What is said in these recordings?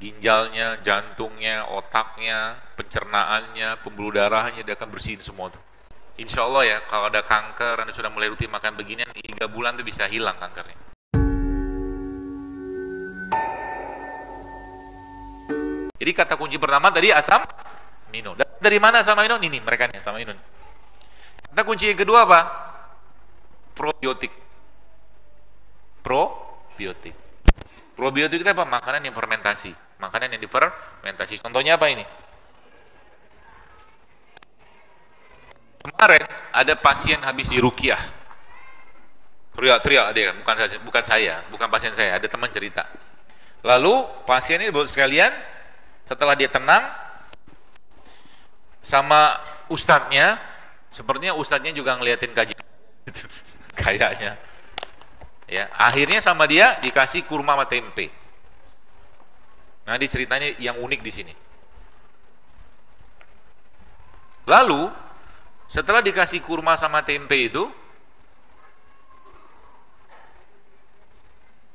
ginjalnya, jantungnya, otaknya, pencernaannya, pembuluh darahnya, dia akan bersihin semua tuh. Insya Allah ya, kalau ada kanker, Anda sudah mulai rutin makan beginian, 3 bulan tuh bisa hilang kankernya. Jadi kata kunci pertama tadi asam amino. Dari mana asam amino? Ini mereka nih asam amino. Kata kunci yang kedua apa? Probiotik. Probiotik. Probiotik itu apa? Makanan yang fermentasi. Makanan yang difermentasi. Contohnya apa ini? Kemarin ada pasien habis diruqyah. Teriak-teriak dia, bukan saya, bukan pasien saya, ada teman cerita. Lalu pasien ini buat sekalian, setelah dia tenang sama ustadznya, sepertinya ustadznya juga ngeliatin kajian kayaknya. Ya, akhirnya sama dia dikasih kurma sama tempe. Nah, di ceritanya yang unik di sini. Lalu setelah dikasih kurma sama tempe itu,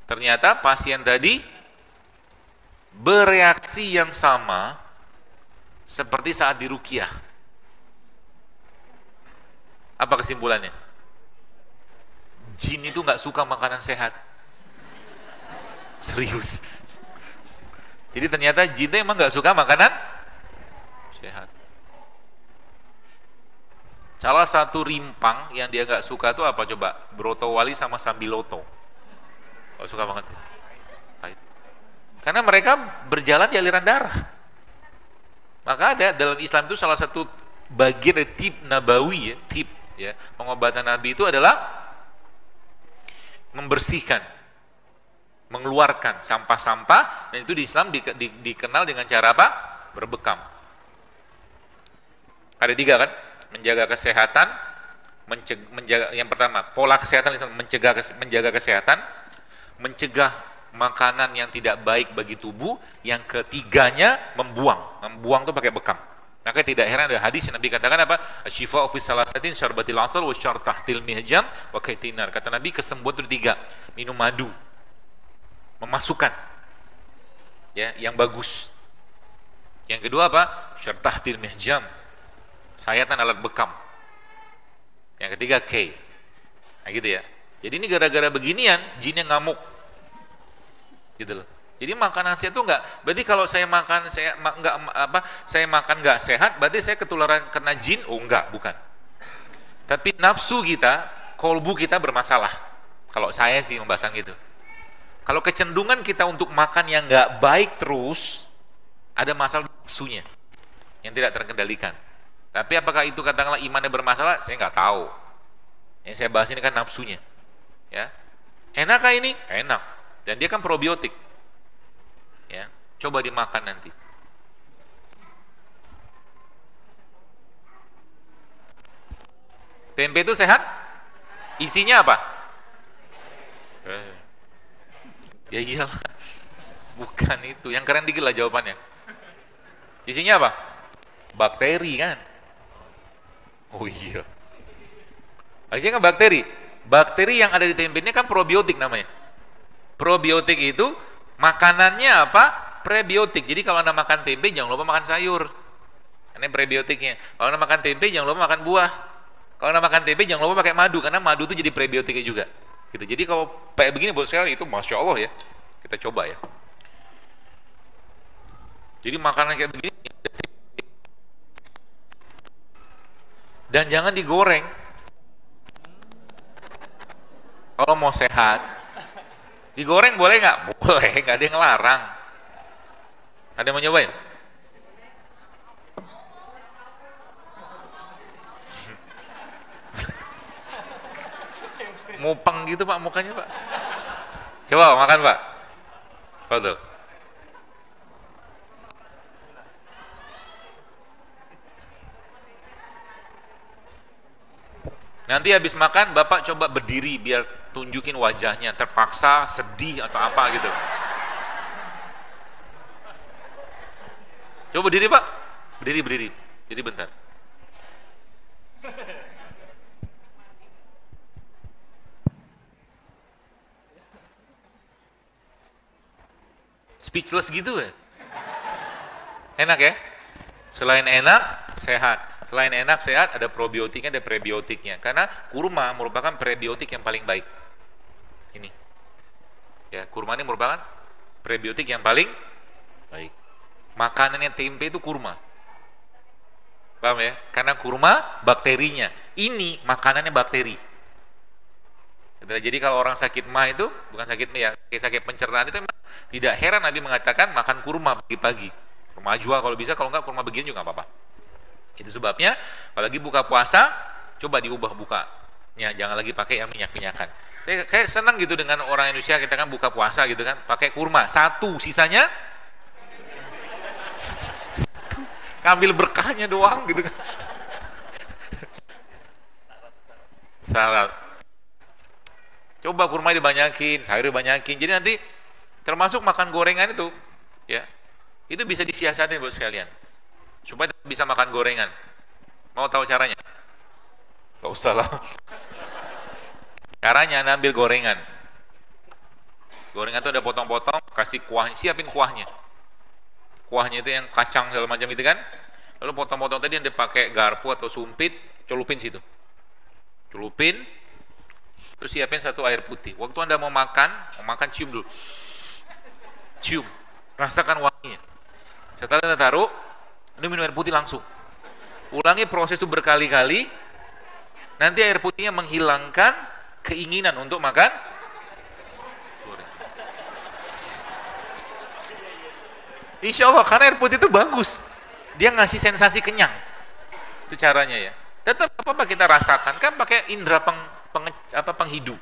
ternyata pasien tadi bereaksi yang sama seperti saat diruqyah. Apa kesimpulannya? Jin itu nggak suka makanan sehat. Serius. Jadi ternyata jin itu emang nggak suka makanan sehat. Salah satu rimpang yang dia nggak suka tuh apa coba? Broto wali sama sambiloto. Oh, suka banget. Pahit. Karena mereka berjalan di aliran darah. Maka ada dalam Islam itu salah satu bagian dari tip nabawi ya, tip ya, pengobatan Nabi itu adalah membersihkan, mengeluarkan sampah-sampah, dan itu di Islam dikenal dengan cara apa? Berbekam. Ada 3 kan? Menjaga kesehatan, menjaga yang pertama, pola kesehatan Islam menjaga kesehatan, mencegah makanan yang tidak baik bagi tubuh, yang ketiganya membuang tuh pakai bekam. Maka tidak heran ada hadis yang Nabi katakan apa? Asyifa'u fi salasatin syarbatil asal wa syartahtil mihjam wa kaitinar. Kata Nabi kesembuhan itu 3. Minum madu, memasukkan ya yang bagus. Yang kedua apa? Syartahtil mihjam, sayatan alat bekam. Yang ketiga K. Nah gitu ya. Jadi ini gara-gara beginian jinnya ngamuk. Gitu loh. Jadi makan sehat itu enggak, berarti kalau saya makan saya makan enggak sehat, berarti saya ketularan kena jin? Oh enggak, bukan. Tapi nafsu kita, kolbu kita bermasalah. Kalau saya sih membahasan gitu. Kalau kecenderungan kita untuk makan yang enggak baik terus, ada masalah nafsunya yang tidak terkendalikan. Tapi apakah itu katakanlah imannya bermasalah? Saya nggak tahu. Yang saya bahas ini kan nafsunya. Ya, enakkah ini? Enak. Dan dia kan probiotik. Ya, coba dimakan nanti. Tempe itu sehat? Isinya apa? Ya iyalah. Bukan itu. Yang keren dikit lah jawabannya. Isinya apa? Bakteri kan? Oh iya. Isinya kan bakteri. Bakteri yang ada di tempe ini kan probiotik namanya. Probiotik itu makanannya apa? Prebiotik. Jadi kalau Anda makan tempe jangan lupa makan sayur. Ini prebiotiknya. Kalau Anda makan tempe jangan lupa makan buah. Kalau Anda makan tempe jangan lupa pakai madu, karena madu itu jadi prebiotiknya juga. Gitu. Jadi kalau kayak begini buat saya itu Masya Allah ya. Kita coba ya. Jadi makanan kayak begini dan jangan digoreng. Kalau mau sehat, digoreng boleh nggak? Boleh, nggak ada yang ngelarang. Ada yang mau nyobain? Mupeng gitu Pak mukanya Pak. Coba makan Pak. Betul. Nanti habis makan Bapak coba berdiri biar tunjukin wajahnya, terpaksa, sedih atau apa gitu. Coba berdiri Pak. Berdiri. Jadi bentar. Speechless gitu ya. Enak ya? Selain enak, sehat. Selain enak, sehat, ada probiotiknya, ada prebiotiknya. Karena kurma merupakan prebiotik yang paling baik. Ini. Ya, kurma ini merupakan prebiotik yang paling baik. Makanannya tempe itu kurma. Paham ya? Karena kurma bakterinya. Ini makanannya bakteri. Jadi kalau orang sakit mah itu, bukan sakit mah ya, sakit pencernaan itu tidak heran Nabi mengatakan makan kurma pagi-pagi. Kurma ajwa kalau bisa, kalau enggak kurma begini juga enggak apa-apa. Itu sebabnya, apalagi buka puasa, coba diubah bukanya, jangan lagi pakai yang minyak-minyakan. Saya kayak senang gitu dengan orang Indonesia, kita kan buka puasa gitu kan, pakai kurma, satu, sisanya ngambil berkahnya doang gitu kan. Salah. Coba kurma dibanyakin, sayur dibanyakin, jadi nanti termasuk makan gorengan itu, ya, itu bisa disiasatin buat sekalian. Supaya bisa makan gorengan. Mau tahu caranya? Gak usah lah. Caranya ambil gorengan. Gorengan itu ada potong-potong, kasih kuahnya, siapin kuahnya. Kuahnya itu yang kacang segala macam itu kan. Lalu potong-potong tadi yang dipakai garpu atau sumpit, celupin situ. Celupin, terus siapin satu air putih. Waktu Anda mau makan cium dulu. Cium, rasakan wanginya. Setelah Anda taruh, Anda minum air putih langsung. Ulangi proses itu berkali-kali, nanti air putihnya menghilangkan keinginan untuk makan. Insya Allah, karena air putih itu bagus, dia ngasih sensasi kenyang. Itu caranya ya. Tetap apa kita rasakan kan pakai indera penghidu,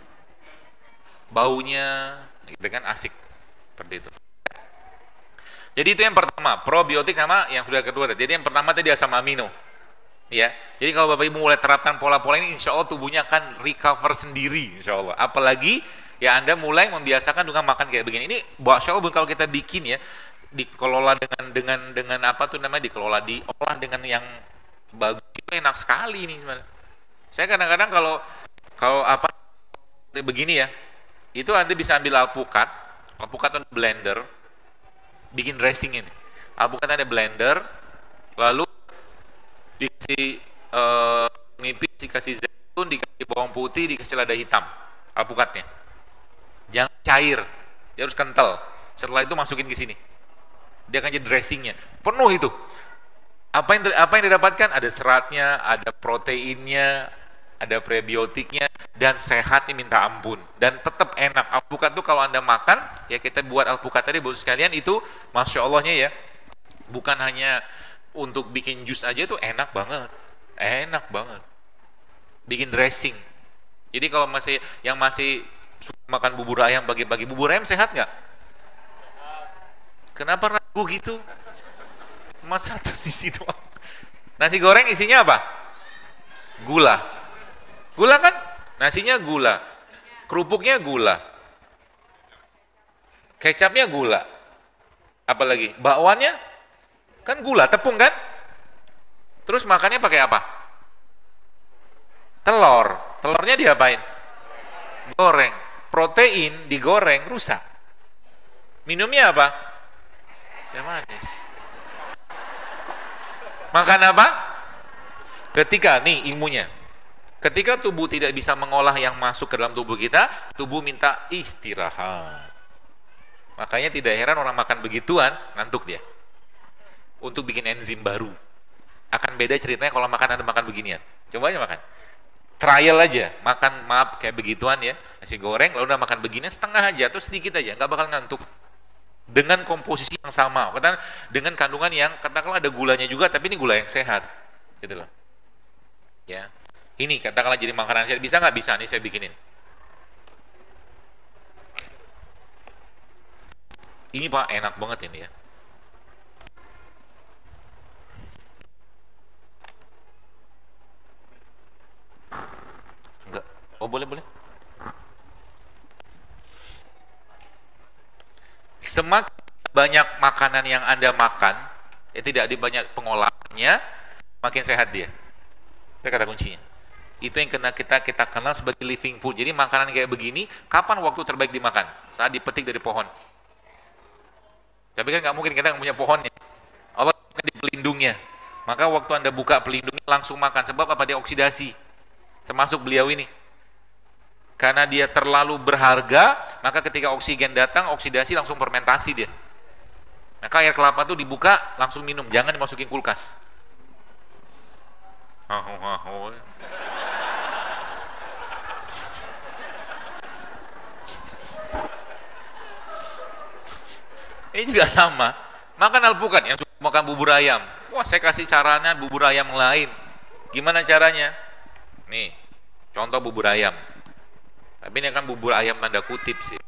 baunya, gitu kan asik seperti itu. Jadi itu yang pertama, probiotik sama yang sudah kedua. Jadi yang pertama tadi asam amino. Ya. Jadi kalau Bapak Ibu mulai terapkan pola-pola ini, insya Allah tubuhnya akan recover sendiri, insya Allah. Apalagi ya Anda mulai membiasakan dengan makan kayak begini. Ini insya Allah kalau kita bikin ya, dikelola dengan apa tuh namanya, diolah dengan yang bagus, itu enak sekali ini sebenarnya. Saya kadang-kadang kalau apa begini ya, itu Anda bisa ambil alpukat atau blender, bikin dressing ini. Alpukat ada blender, lalu dikasih nipis, dikasih zaitun, dikasih bawang putih, dikasih lada hitam, alpukatnya. Jangan cair, dia harus kental. Setelah itu masukin ke sini, dia akan jadi dressingnya, penuh itu. Apa yang didapatkan? Ada seratnya, ada proteinnya, ada prebiotiknya, dan sehatnya minta ampun, dan tetap enak. Alpukat tuh kalau Anda makan, ya kita buat alpukat tadi buat sekalian itu, masya Allahnya ya, bukan hanya untuk bikin jus aja, itu enak banget, bikin dressing. Jadi kalau masih suka makan bubur ayam pagi-pagi, bubur ayam sehat nggak? Kenapa ragu gitu? Cuma satu sisi doang. Nasi goreng isinya apa? Gula kan? Nasinya gula, kerupuknya gula, kecapnya gula, apalagi bakwannya kan gula, tepung kan? Terus makannya pakai apa? Telurnya diapain? Goreng. Protein digoreng rusak. Minumnya apa? Teh manis. Makan apa? Ketika nih ilmunya, ketika tubuh tidak bisa mengolah yang masuk ke dalam tubuh kita, tubuh minta istirahat. Makanya tidak heran orang makan begituan, ngantuk dia. Untuk bikin enzim baru. Akan beda ceritanya kalau Anda makan beginian. Coba aja makan. Trial aja, makan kayak begituan ya, nasi goreng, lalu udah makan beginian setengah aja, atau sedikit aja, nggak bakal ngantuk. Dengan komposisi yang sama, dengan kandungan yang katakanlah ada gulanya juga, tapi ini gula yang sehat. Gitu loh. Ya. Ini katakanlah jadi makanan sehat, bisa nggak? Bisa, nih saya bikinin. Ini Pak, enak banget ini ya. Enggak. Oh, boleh. Semakin banyak makanan yang Anda makan, ya tidak ada banyak pengolahannya, makin sehat dia. Itu kata kuncinya. Itu yang kita kenal sebagai living food. Jadi makanan kayak begini, kapan waktu terbaik dimakan? Saat dipetik dari pohon. Tapi kan nggak mungkin kita nggak punya pohonnya. Allah pelindungnya. Maka waktu Anda buka pelindungnya langsung makan. Sebab apa? Dia oksidasi. Termasuk beliau ini. Karena dia terlalu berharga, maka ketika oksigen datang, oksidasi langsung fermentasi dia. Maka air kelapa itu dibuka, langsung minum. Jangan dimasukin kulkas. Ini juga sama. Makan alpukat yang suka makan bubur ayam. Wah, saya kasih caranya bubur ayam lain. Gimana caranya? Nih, contoh bubur ayam. Tapi ini kan bubur ayam tanda kutip sih.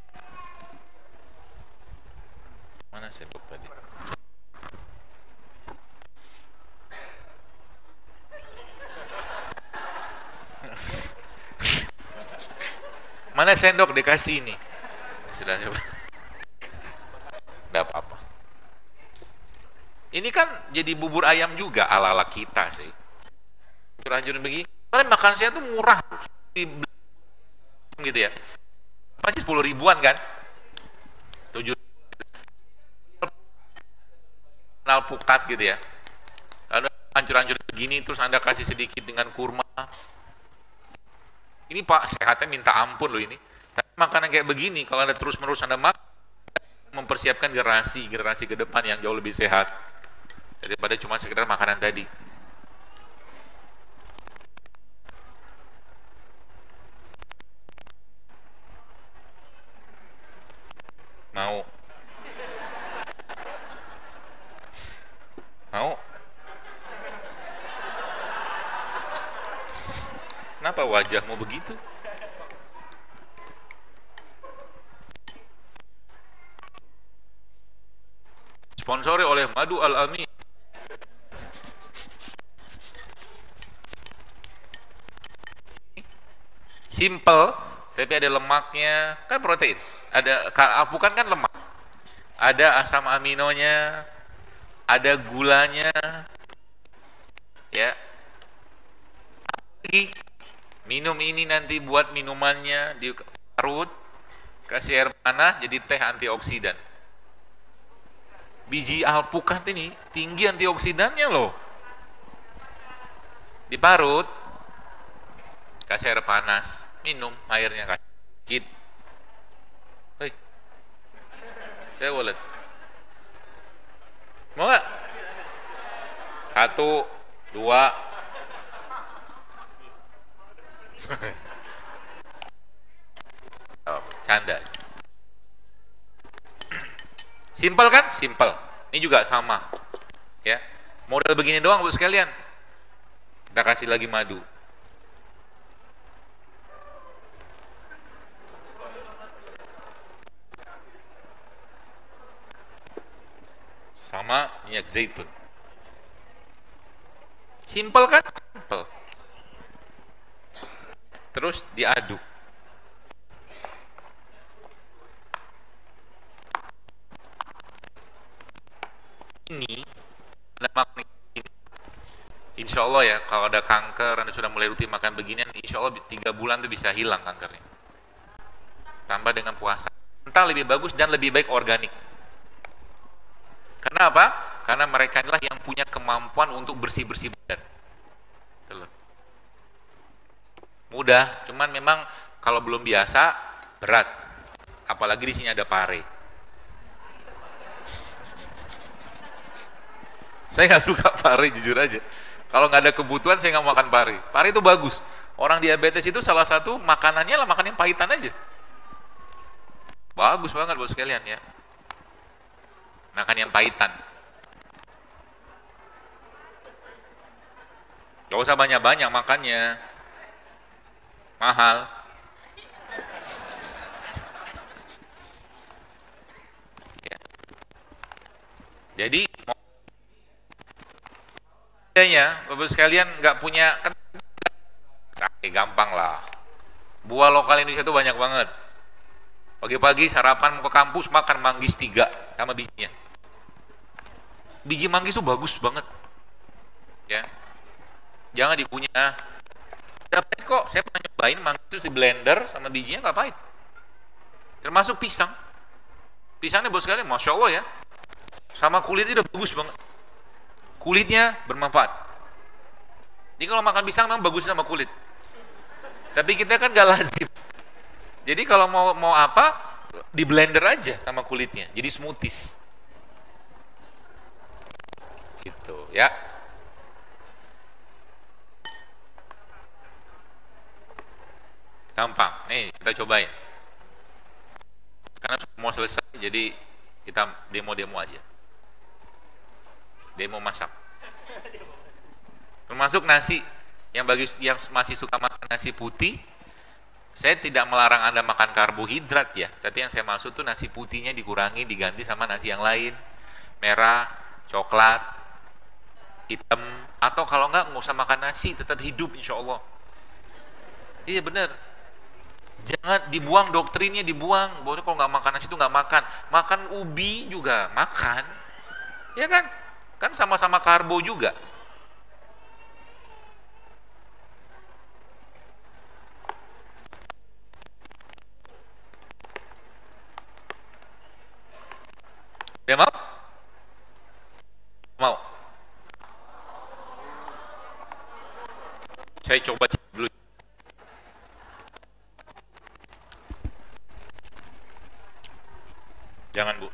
Mana sendok tadi? Mana sendok dikasih ini? Sudah coba. Tidak apa-apa. Ini kan jadi bubur ayam juga ala-ala kita sih. Curah-curah begini. Karena makan saya tuh murah. Gitu ya. Pasti 10 ribuan kan? 7 alpukat gitu ya. Lalu hancur-hancur begini terus Anda kasih sedikit dengan kurma. Ini Pak, sehatnya minta ampun loh ini. Tapi makanan kayak begini kalau Anda terus-menerus Anda makan, mempersiapkan generasi ke depan yang jauh lebih sehat daripada cuma sekedar makanan tadi. Mau? Kenapa wajahmu begitu? Sponsori oleh Madu Al-Amin. Simple, tapi ada lemaknya, kan protein. Ada alpukat kan lemak. Ada asam aminonya, ada gulanya. Ya. Lagi minum ini nanti buat minumannya diparut, kasih air panas jadi teh antioksidan. Biji alpukat ini tinggi antioksidannya loh. Diparut, kasih air panas, minum airnya kasih sedikit. Hei, ya wallet. Mau nggak? 1, 2. Oh, canda. Simpel kan? Simpel. Ini juga sama. Ya. Model begini doang Bu sekalian. Kita kasih lagi madu. Sama minyak zaitun. Simpel kan? Simpel. Terus diaduk. Ini insya Allah ya, kalau ada kanker Anda sudah mulai rutin makan beginian, insya Allah 3 bulan itu bisa hilang kankernya. Tambah dengan puasa. Entah lebih bagus dan lebih baik organik. Karena apa? Karena mereka inilah yang punya kemampuan untuk bersih-bersih badan. Mudah, cuman memang kalau belum biasa berat. Apalagi di sini ada pare. Saya nggak suka pare jujur aja. Kalau nggak ada kebutuhan saya nggak makan pare. Pare itu bagus. Orang diabetes itu salah satu makanannya lah makan yang pahitan aja. Bagus banget buat sekalian ya. Makan yang pahitan. Gak usah banyak-banyak makannya. Mahal. Ya. Jadi Bapak sekalian nggak punya gampang lah. Buah lokal Indonesia itu banyak banget. Pagi-pagi sarapan mau ke kampus makan manggis 3 sama bijinya. Biji manggis itu bagus banget. Ya. Jangan dikunyah. Dapat kok, saya pernah nyobain manggis itu di blender sama bijinya nggak pahit. Termasuk pisang. Pisangnya bos sekalian, masya Allah ya. Sama kulitnya udah bagus banget. kulitnya bermanfaat. Jadi kalau makan pisang memang bagus sama kulit. Tapi kita kan gak lazim. Jadi kalau mau apa, di blender aja sama kulitnya, jadi smoothies. Gitu ya. Gampang. Nih kita cobain. Karena mau selesai, jadi kita demo-demo aja. Demo masak. Termasuk nasi. Yang masih suka makan nasi putih, saya tidak melarang Anda makan karbohidrat ya. Tapi yang saya maksud tuh nasi putihnya dikurangi, diganti sama nasi yang lain. Merah, coklat, hitam. Atau kalau enggak usah makan nasi, tetap hidup insya Allah. Iya benar. Jangan dibuang doktrinnya, dibuang. Bahwa kalau nggak makan nasi itu nggak makan. Makan ubi juga makan, ya kan? Kan sama-sama karbo juga. Dia mau? Mau? Saya coba dulu. Jangan Bu,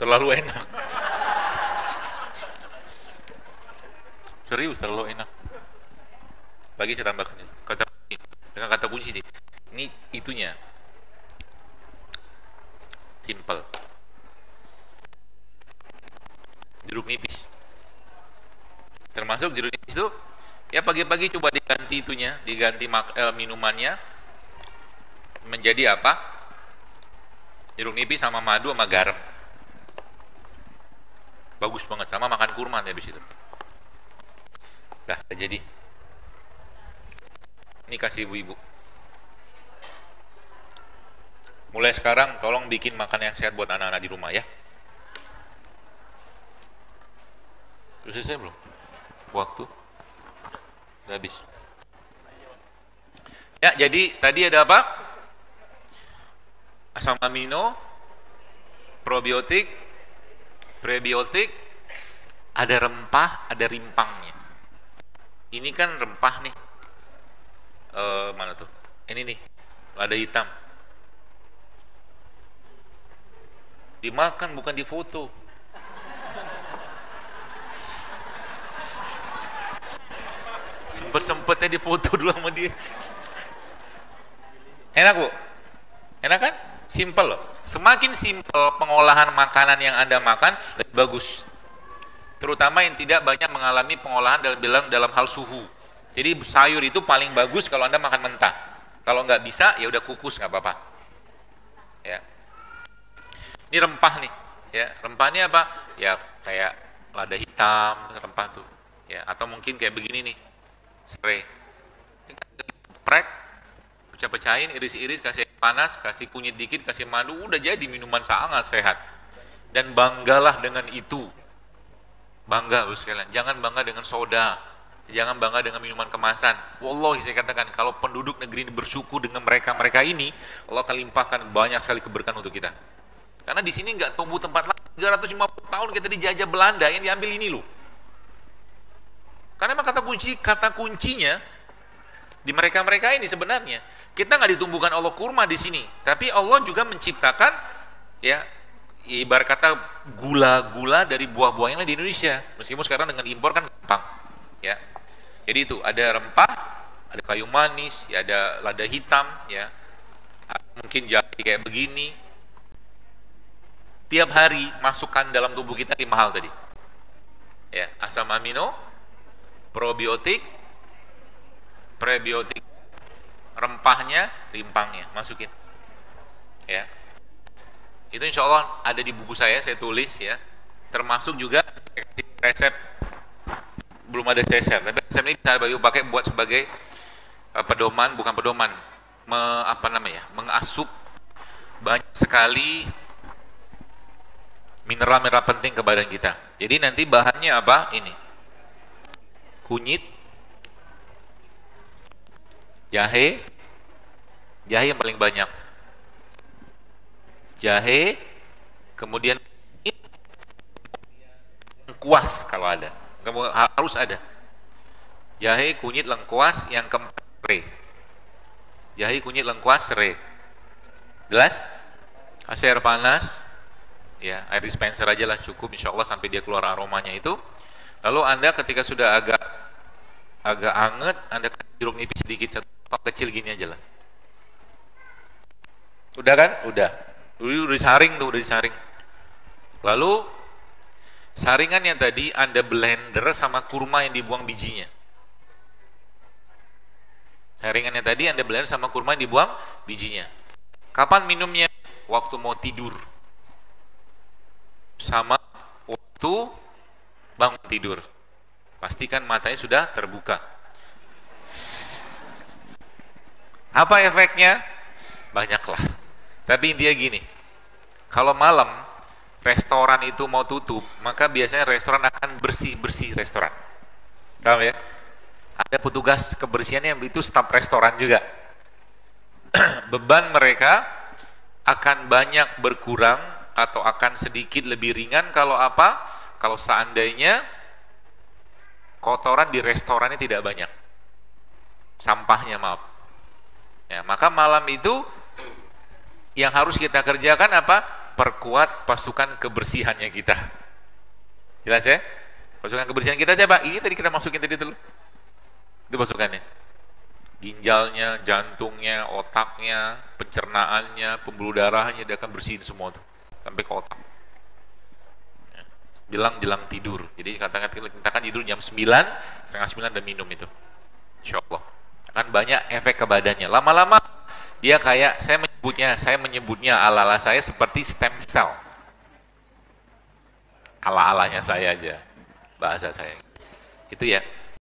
terlalu enak. Serius terlalu enak. Lagi saya tambahkan ini. Dengan kata kunci sih. Ini itunya. Simple. Jeruk nipis. Termasuk jeruk nipis itu ya pagi-pagi coba diganti itunya, diganti minumannya menjadi apa? Jeruk nipis sama madu sama garam. Bagus banget, sama makan kurma habis itu. Dah, jadi. Ini kasih ibu-ibu. Mulai sekarang tolong bikin makan yang sehat buat anak-anak di rumah ya. Terus selesai belum? Waktu udah habis. Ya, jadi tadi ada apa? Asam amino, probiotik, prebiotik, ada rempah, ada rimpangnya. Ini kan rempah nih. Mana tuh? Ini nih, lada hitam. Dimakan bukan difoto. Sempet-sempetnya difoto dulu sama dia. Enak Bu? Enak kan? Simple loh. Semakin simple pengolahan makanan yang Anda makan, lebih bagus. Terutama yang tidak banyak mengalami pengolahan dalam hal suhu. Jadi sayur itu paling bagus kalau Anda makan mentah. Kalau nggak bisa, ya udah kukus nggak apa-apa. Ya. Ini rempah nih. Ya, rempahnya apa? Ya kayak lada hitam, rempah tuh. Ya, atau mungkin kayak begini nih. Serai. Prek, pecah-pecahin, iris-iris, kasih panas, kasih kunyit dikit, kasih madu, udah jadi minuman sangat sehat. Dan banggalah dengan itu. Bangga bos sekalian. Jangan bangga dengan soda. Jangan bangga dengan minuman kemasan. Wallahi saya katakan, kalau penduduk negeri ini bersyukur dengan mereka ini, Allah akan limpahkan banyak sekali keberkahan untuk kita. Karena di sini nggak tumbuh tempat lain. 350 tahun kita dijajah Belanda, yang diambil ini loh. Karena memang kata kuncinya di mereka ini sebenarnya. Kita nggak ditumbuhkan Allah kurma di sini, tapi Allah juga menciptakan ya ibarat kata gula-gula dari buah-buah yang lain di Indonesia. Meskipun sekarang dengan impor kan gampang. Ya. Jadi itu ada rempah, ada kayu manis, ya ada lada hitam, ya. Mungkin jahe kayak begini. Tiap hari masukkan dalam tubuh kita 5 hal tadi. Ya, asam amino, probiotik, prebiotik, rempahnya, rimpangnya, masukin. Ya. Itu insya Allah ada di buku saya tulis ya. Termasuk juga resep, belum ada saya share, tapi resep ini bisa pakai buat sebagai pedoman, bukan pedoman, mengasup banyak sekali mineral-mineral penting ke badan kita. Jadi nanti bahannya apa? Ini. Kunyit, jahe yang paling banyak. Jahe, kemudian lengkuas kalau ada. Kamu harus ada. Jahe, kunyit, lengkuas, yang keempat serai. Jahe, kunyit, lengkuas, serai. Jelas? Kasih air panas, ya air dispenser aja lah cukup, insya Allah sampai dia keluar aromanya itu. Lalu Anda ketika sudah agak anget, Anda kasih jeruk nipis sedikit, satu kecil gini aja lah. Udah kan? Udah disaring tuh, udah disaring. Lalu saringan yang tadi Anda blender sama kurma yang dibuang bijinya. Saringannya tadi Anda blender sama kurma yang dibuang bijinya. Kapan minumnya? Waktu mau tidur. Sama waktu bangun tidur. Pastikan matanya sudah terbuka. Apa efeknya? Banyaklah. Tapi intinya gini, kalau malam restoran itu mau tutup, maka biasanya restoran akan bersih-bersih restoran. Paham ya? Ada petugas kebersihan yang itu staf restoran juga. Beban mereka akan banyak berkurang atau akan sedikit lebih ringan kalau apa? Kalau seandainya kotoran di restorannya tidak banyak. Sampahnya maaf. Ya, maka malam itu yang harus kita kerjakan apa? Perkuat pasukan kebersihannya kita. Jelas ya? Pasukan kebersihan kita siapa? Ini tadi kita masukin tadi dulu. Itu pasukannya. Ginjalnya, jantungnya, otaknya, pencernaannya, pembuluh darahnya, dia akan bersihin semua tuh sampai ke otak. Jelang tidur. Jadi katakan kita kan tidur jam 9, setengah 9 dan minum itu. Insya Allah. Akan banyak efek ke badannya. Lama-lama dia kayak saya menyebutnya ala-ala saya seperti stem cell. Ala-alanya saya aja. Bahasa saya. Itu ya.